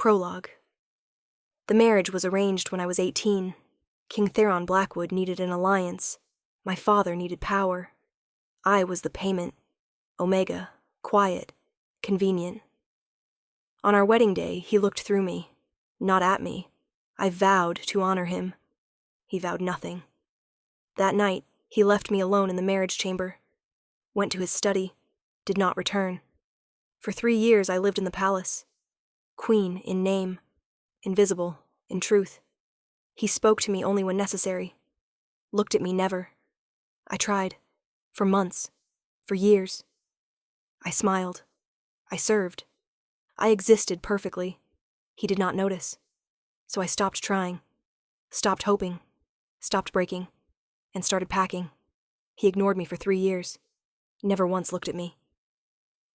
Prologue. The marriage was arranged when I was 18. King Theron Blackwood needed an alliance. My father needed power. I was the payment. Omega, quiet, convenient. On our wedding day, he looked through me, not at me. I vowed to honor him. He vowed nothing. That night, he left me alone in the marriage chamber, went to his study, did not return. For 3 years I lived in the palace, queen in name, invisible in truth. He spoke to me only when necessary, looked at me never. I tried, for months, for years. I smiled, I served, I existed perfectly. He did not notice, so I stopped trying, stopped hoping, stopped breaking, and started packing. He ignored me for 3 years, never once looked at me.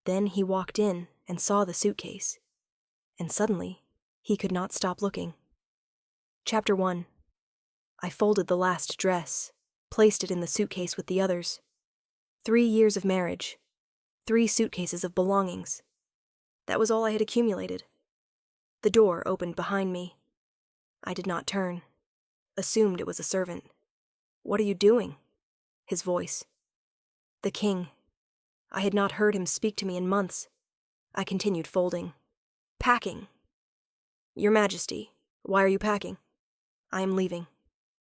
Then he walked in and saw the suitcase, and suddenly he could not stop looking. Chapter 1. I folded the last dress, placed it in the suitcase with the others. 3 years of marriage, 3 suitcases of belongings. That was all I had accumulated. The door opened behind me. I did not turn, assumed it was a servant. "What are you doing?" His voice. The king. I had not heard him speak to me in months. I continued folding. Packing. "Your Majesty, why are you packing?" "I am leaving."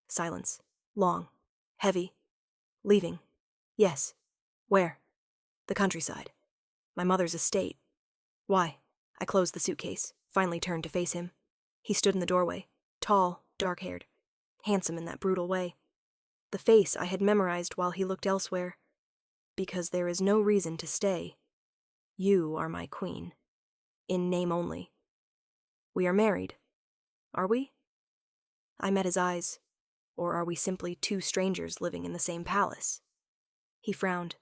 Silence. Long. Heavy. "Leaving?" "Yes." "Where?" "The countryside. My mother's estate." "Why?" I closed the suitcase, finally turned to face him. He stood in the doorway, tall, dark-haired, handsome in that brutal way. The face I had memorized while he looked elsewhere. "Because there is no reason to stay. You are my queen. In name only. We are married. Are we?" I met his eyes. Or are we simply 2 strangers living in the same palace? He frowned.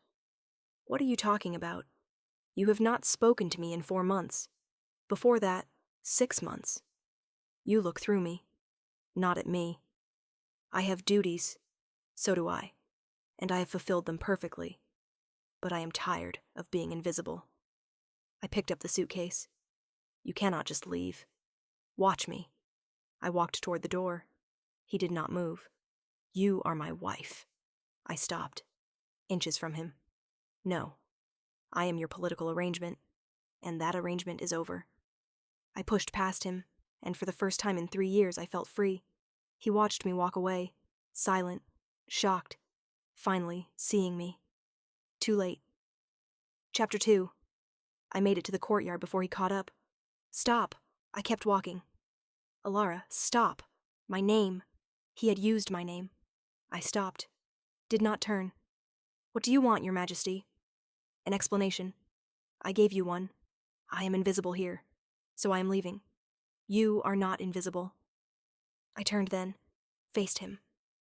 "What are you talking about? You have not spoken to me in 4 months. Before that, 6 months. You look through me, not at me. I have duties, so do I, and I have fulfilled them perfectly. But I am tired of being invisible." I picked up the suitcase. "You cannot just leave. Watch me." I walked toward the door. He did not move. "You are my wife." I stopped, inches from him. "No. I am your political arrangement, and that arrangement is over." I pushed past him, and for the first time in 3 years I felt free. He watched me walk away, silent, shocked, finally seeing me. Too late. Chapter 2. I made it to the courtyard before he caught up. "Stop." I kept walking. "Alara, stop. My name." He had used my name. I stopped. Did not turn. "What do you want, Your Majesty?" "An explanation." I gave you one. I am invisible here, so I am leaving. You are not invisible. I turned then, faced him.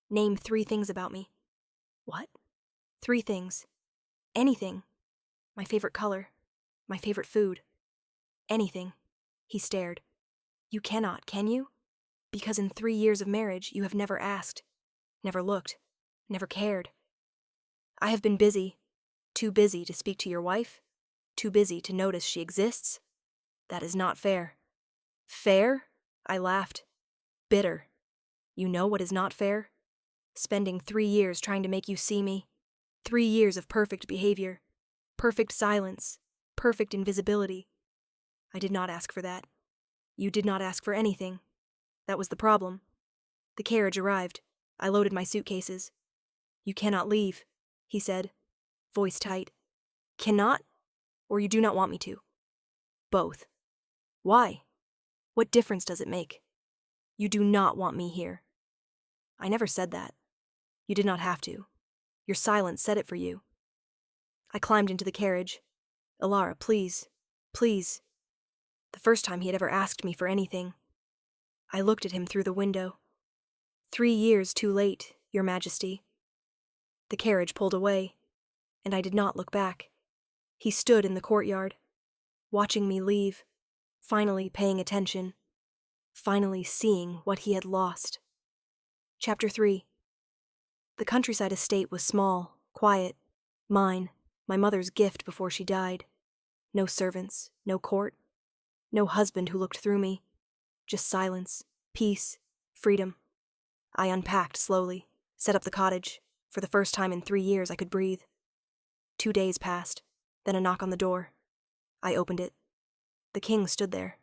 "Name 3 things about me." "What?" "3 things. Anything. My favorite color. My favorite food. Anything." He stared. "You cannot, can you? Because in 3 years of marriage you have never asked, never looked, never cared." "I have been busy. Too busy to speak to your wife? Too busy to notice she exists? That is not fair." "Fair?" I laughed. "Bitter. You know what is not fair? Spending 3 years trying to make you see me. 3 years of perfect behavior, perfect silence, perfect invisibility. I did not ask for that. You did not ask for anything. That was the problem." The carriage arrived. I loaded my suitcases. "You cannot leave," he said, voice tight. "Cannot? Or you do not want me to?" "Both." "Why? What difference does it make? You do not want me here." "I never said that. You did not have to. Your silence said it for you." I climbed into the carriage. "Alara, please, please." The first time he had ever asked me for anything. I looked at him through the window. 3 years too late, Your Majesty." The carriage pulled away, and I did not look back. He stood in the courtyard, watching me leave, finally paying attention, finally seeing what he had lost. Chapter 3. The countryside estate was small, quiet, mine, my mother's gift before she died. No servants, no court, no husband who looked through me. Just silence, peace, freedom. I unpacked slowly, set up the cottage. For the first time in 3 years, I could breathe. 2 days passed, then a knock on the door. I opened it. The king stood there,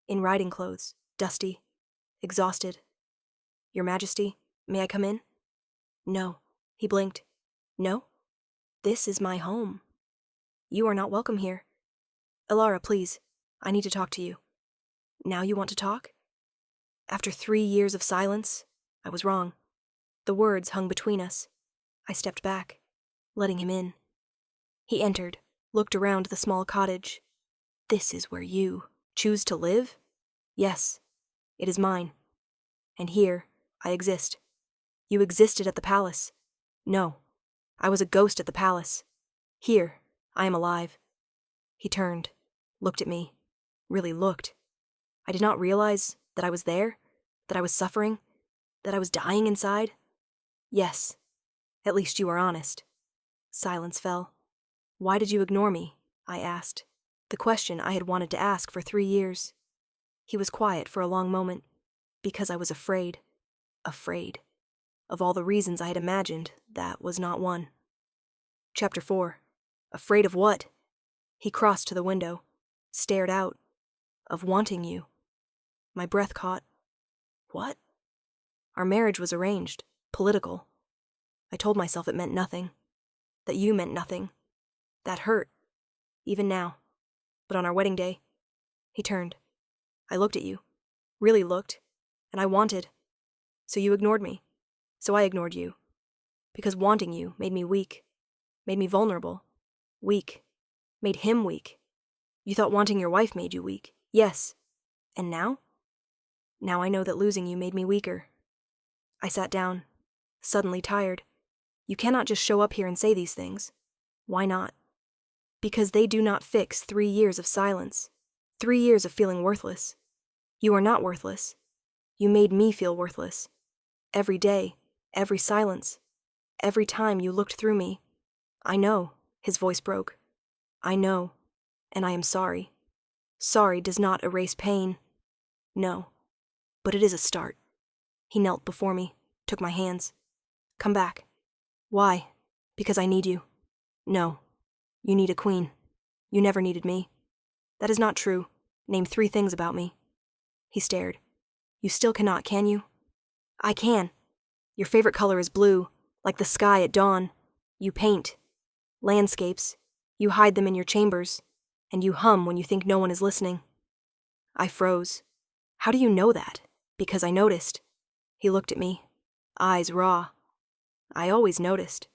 in riding clothes, dusty, exhausted. Your Majesty, may I come in? No. He blinked. No? This is my home. You are not welcome here. Ilara, please. I need to talk to you. Now you want to talk? After 3 years of silence, I was wrong. The words hung between us. I stepped back, letting him in. He entered, looked around the small cottage. This is where you choose to live? Yes, it is mine. And here, I exist. You existed at the palace. No, I was a ghost at the palace. Here, I am alive. He turned, looked at me, really looked. I did not realize that I was there, that I was suffering, that I was dying inside. Yes, at least you are honest. Silence fell. Why did you ignore me? I asked, the question I had wanted to ask for 3 years. He was quiet for a long moment, because I was afraid. Afraid. Of all the reasons I had imagined, that was not one. Chapter 4. Afraid of what? He crossed to the window, stared out. Of wanting you. My breath caught. What? Our marriage was arranged, political. I told myself it meant nothing, that you meant nothing. That hurt, even now. But on our wedding day, he turned. I looked at you, really looked, and I wanted. So you ignored me. So I ignored you. Because wanting you made me weak, made me vulnerable. Weak. Made him weak. You thought wanting your wife made you weak. Yes. And now? Now I know that losing you made me weaker. I sat down, suddenly tired. You cannot just show up here and say these things. Why not? Because they do not fix 3 years of silence, 3 years of feeling worthless. You are not worthless. You made me feel worthless. Every day, every silence, every time you looked through me. I know, his voice broke. I know, and I am sorry. Sorry does not erase pain. No, but it is a start. He knelt before me, took my hands. Come back. Why? Because I need you. No, you need a queen. You never needed me. That is not true. Name 3 things about me. He stared. You still cannot, can you? I can. Your favorite color is blue, like the sky at dawn. You paint. Landscapes. You hide them in your chambers, and you hum when you think no one is listening. I froze. How do you know that? Because I noticed. He looked at me, eyes raw. I always noticed.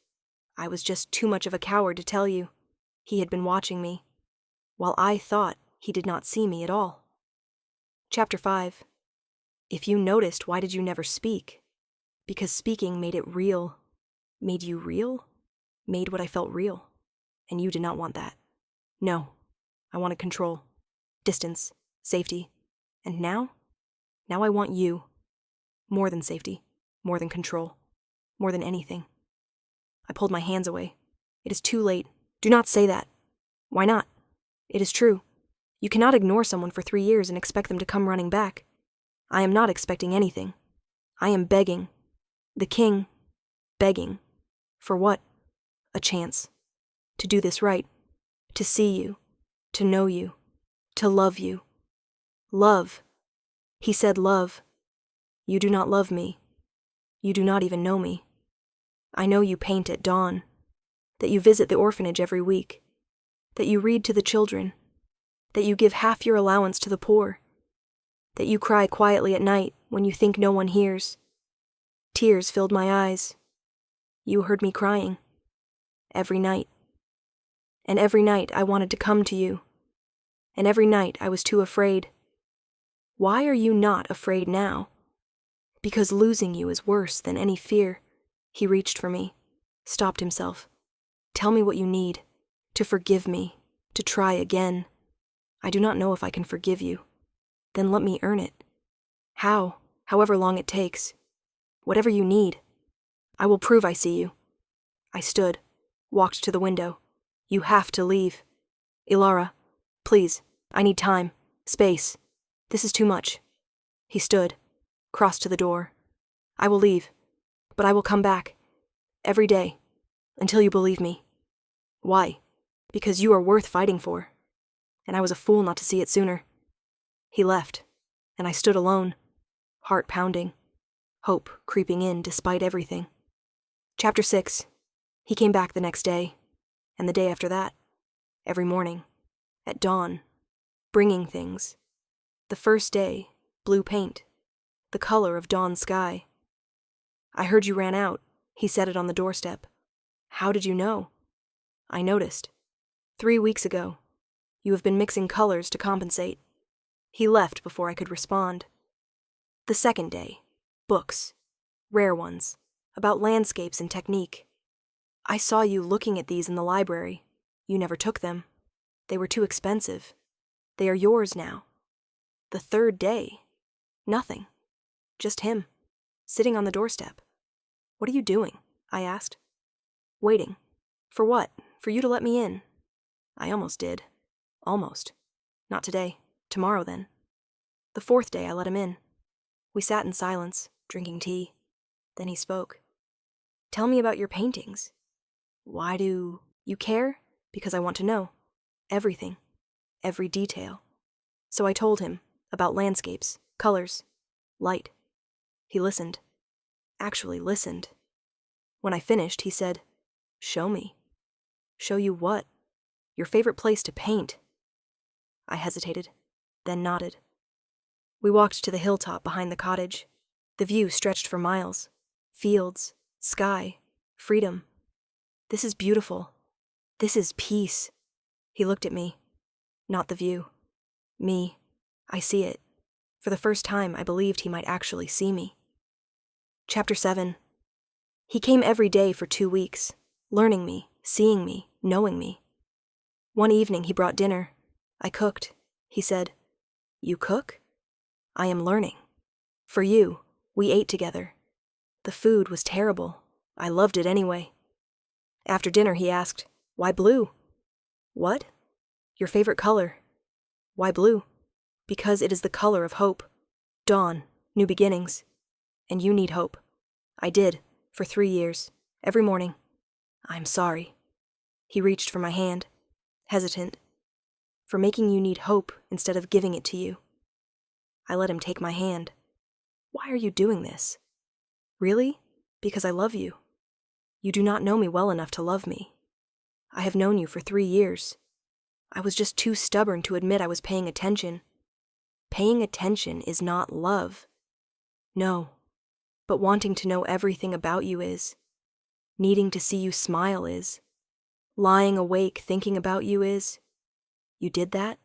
I was just too much of a coward to tell you. He had been watching me, while I thought he did not see me at all. Chapter 5. If you noticed, why did you never speak? Because speaking made it real. Made you real? Made what I felt real. And you did not want that. No, I wanted control, distance, safety. And now? Now I want you. More than safety, more than control, more than anything. I pulled my hands away. It is too late. Do not say that. Why not? It is true. You cannot ignore someone for 3 years and expect them to come running back. I am not expecting anything. I am begging. The king. Begging. For what? A chance. To do this right. To see you. To know you. To love you. Love. He said love. You do not love me. You do not even know me. I know you paint at dawn. That you visit the orphanage every week. That you read to the children. That you give half your allowance to the poor. That you cry quietly at night when you think no one hears. Tears filled my eyes. You heard me crying. Every night. And every night I wanted to come to you. And every night I was too afraid. Why are you not afraid now? Because losing you is worse than any fear. He reached for me, stopped himself. Tell me what you need. To forgive me. To try again. I do not know if I can forgive you. Then let me earn it. How? However long it takes. Whatever you need. I will prove I see you. I stood, walked to the window. You have to leave. Ilara, please, I need time, space. This is too much. He stood, crossed to the door. I will leave, but I will come back. Every day, until you believe me. Why? Because you are worth fighting for. And I was a fool not to see it sooner. He left, and I stood alone, heart pounding, hope creeping in despite everything. Chapter 6. He came back the next day, and the day after that, every morning, at dawn, bringing things. The first day, blue paint, the color of dawn sky. I heard you ran out, he said it on the doorstep. How did you know? I noticed. 3 weeks ago. You have been mixing colors to compensate. He left before I could respond. The second day, books, rare ones, about landscapes and technique. I saw you looking at these in the library. You never took them. They were too expensive. They are yours now. The third day, nothing. Just him, sitting on the doorstep. What are you doing? I asked. Waiting. For what? For you to let me in. I almost did. Almost. Not today. Tomorrow, then. The fourth day, I let him in. We sat in silence, drinking tea. Then he spoke. Tell me about your paintings. Why do you care? Because I want to know. Everything. Every detail. So I told him about landscapes, colors, light. He listened. Actually listened. When I finished, he said, Show me. Show you what? Your favorite place to paint. I hesitated, then nodded. We walked to the hilltop behind the cottage. The view stretched for miles. Fields, sky, freedom. This is beautiful. This is peace. He looked at me. Not the view. Me. I see it. For the first time, I believed he might actually see me. Chapter 7. He came every day for 2 weeks, learning me, seeing me, knowing me. One evening he brought dinner. I cooked. He said, You cook? I am learning. For you, we ate together. The food was terrible. I loved it anyway. After dinner he asked, Why blue? What? Your favorite color. Why blue? Because it is the color of hope. Dawn, new beginnings. And you need hope. I did, for 3 years, every morning. I'm sorry. He reached for my hand, hesitant, for making you need hope instead of giving it to you. I let him take my hand. Why are you doing this? Really? Because I love you. You do not know me well enough to love me. I have known you for 3 years. I was just too stubborn to admit I was paying attention. Paying attention is not love. No, but wanting to know everything about you is. Needing to see you smile is. Lying awake thinking about you is. You did that?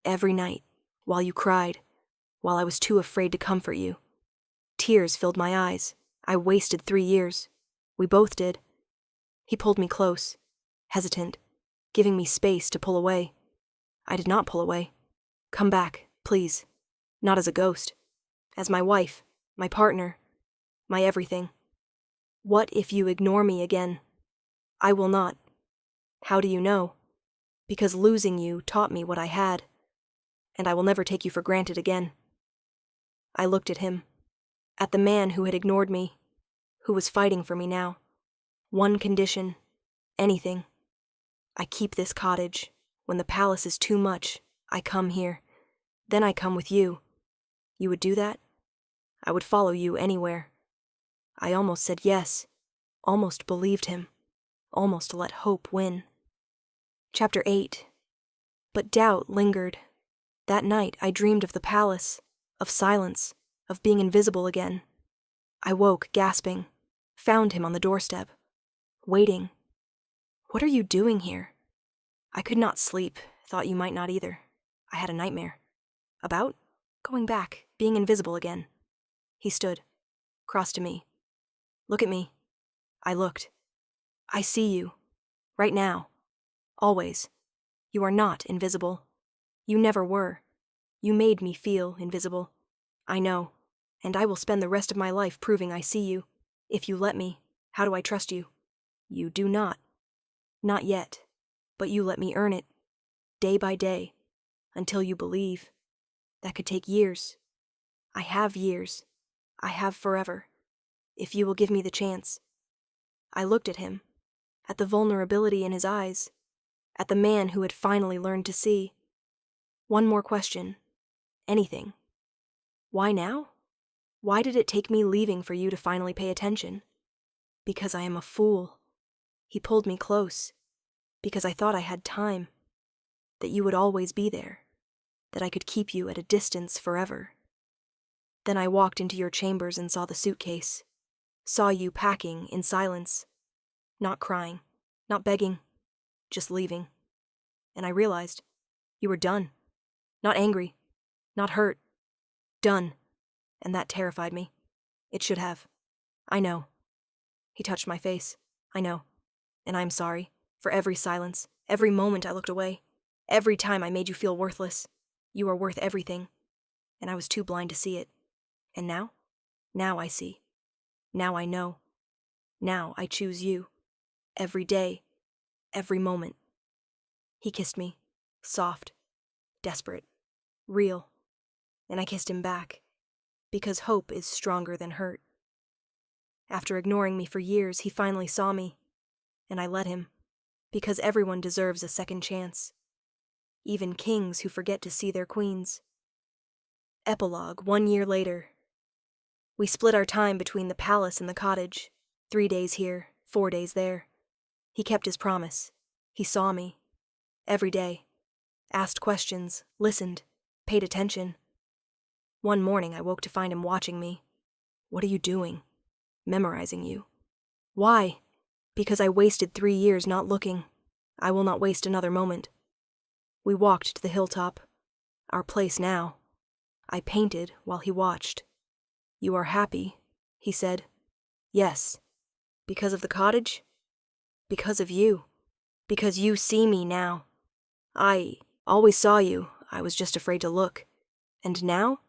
Every night, while you cried, while I was too afraid to comfort you. Tears filled my eyes. I wasted 3 years. We both did. He pulled me close, hesitant, giving me space to pull away. I did not pull away. Come back, please. Not as a ghost. As my wife, my partner, my everything. What if you ignore me again? I will not. How do you know? Because losing you taught me what I had, and I will never take you for granted again. I looked at him, at the man who had ignored me, who was fighting for me now. One condition, anything. I keep this cottage. When the palace is too much, I come here. Then I come with you. You would do that? I would follow you anywhere. I almost said yes, almost believed him, almost let hope win. Chapter 8. But doubt lingered. That night I dreamed of the palace, of silence, of being invisible again. I woke, gasping, found him on the doorstep, waiting. What are you doing here? I could not sleep, thought you might not either. I had a nightmare. About? Going back, being invisible again. He stood, crossed to me. Look at me. I looked. I see you. Right now. Always. You are not invisible. You never were. You made me feel invisible. I know. And I will spend the rest of my life proving I see you. If you let me, how do I trust you? You do not. Not yet. But you let me earn it. Day by day. Until you believe. That could take years. I have years. I have forever. If you will give me the chance. I looked at him, at the vulnerability in his eyes, at the man who had finally learned to see. One more question. Anything. Why now? Why did it take me leaving for you to finally pay attention? Because I am a fool. He pulled me close. Because I thought I had time. That you would always be there. That I could keep you at a distance forever. Then I walked into your chambers and saw the suitcase. Saw you packing in silence. Not crying. Not begging. Just leaving. And I realized you were done. Not angry. Not hurt. Done. And that terrified me. It should have. I know. He touched my face. I know. And I'm sorry. For every silence. Every moment I looked away. Every time I made you feel worthless. You are worth everything. And I was too blind to see it. And now? Now I see. Now I know. Now I choose you. Every day. Every moment. He kissed me. Soft. Desperate. Real. And I kissed him back. Because hope is stronger than hurt. After ignoring me for years, he finally saw me. And I let him. Because everyone deserves a second chance. Even kings who forget to see their queens. Epilogue, 1 year later. We split our time between the palace and the cottage. 3 days here, 4 days there. He kept his promise. He saw me. Every day. Asked questions, listened, paid attention. One morning I woke to find him watching me. What are you doing? Memorizing you. Why? Because I wasted 3 years not looking. I will not waste another moment. We walked to the hilltop. Our place now. I painted while he watched. You are happy, he said. Yes. Because of the cottage? Because of you. Because you see me now. I always saw you. I was just afraid to look. And now?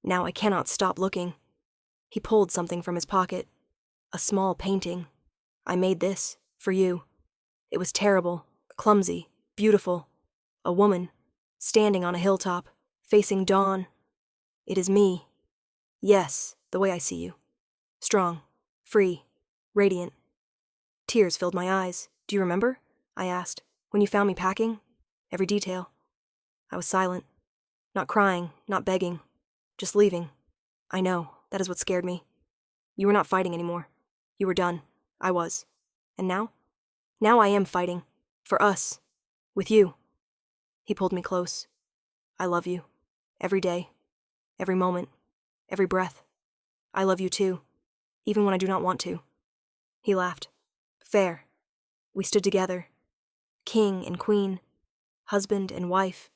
Now I cannot stop looking. He pulled something from his pocket. A small painting. I made this, for you. It was terrible, clumsy, beautiful. A woman, standing on a hilltop, facing dawn. It is me. Yes, the way I see you. Strong, free, radiant. Tears filled my eyes. Do you remember? I asked. When you found me packing? Every detail. I was silent. Not crying, not begging. Just leaving. I know, that is what scared me. You were not fighting anymore. You were done. I was. And now? Now I am fighting. For us. With you. He pulled me close. I love you. Every day. Every moment. Every breath. I love you too. Even when I do not want to. He laughed. Fair. We stood together. King and queen. Husband and wife.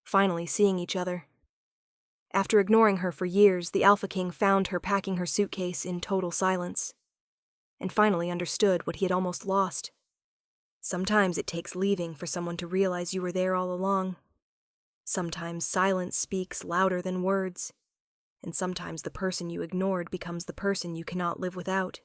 Finally seeing each other. After ignoring her for years, the Alpha King found her packing her suitcase in total silence. And finally understood what he had almost lost. Sometimes it takes leaving for someone to realize you were there all along. Sometimes silence speaks louder than words. And sometimes the person you ignored becomes the person you cannot live without.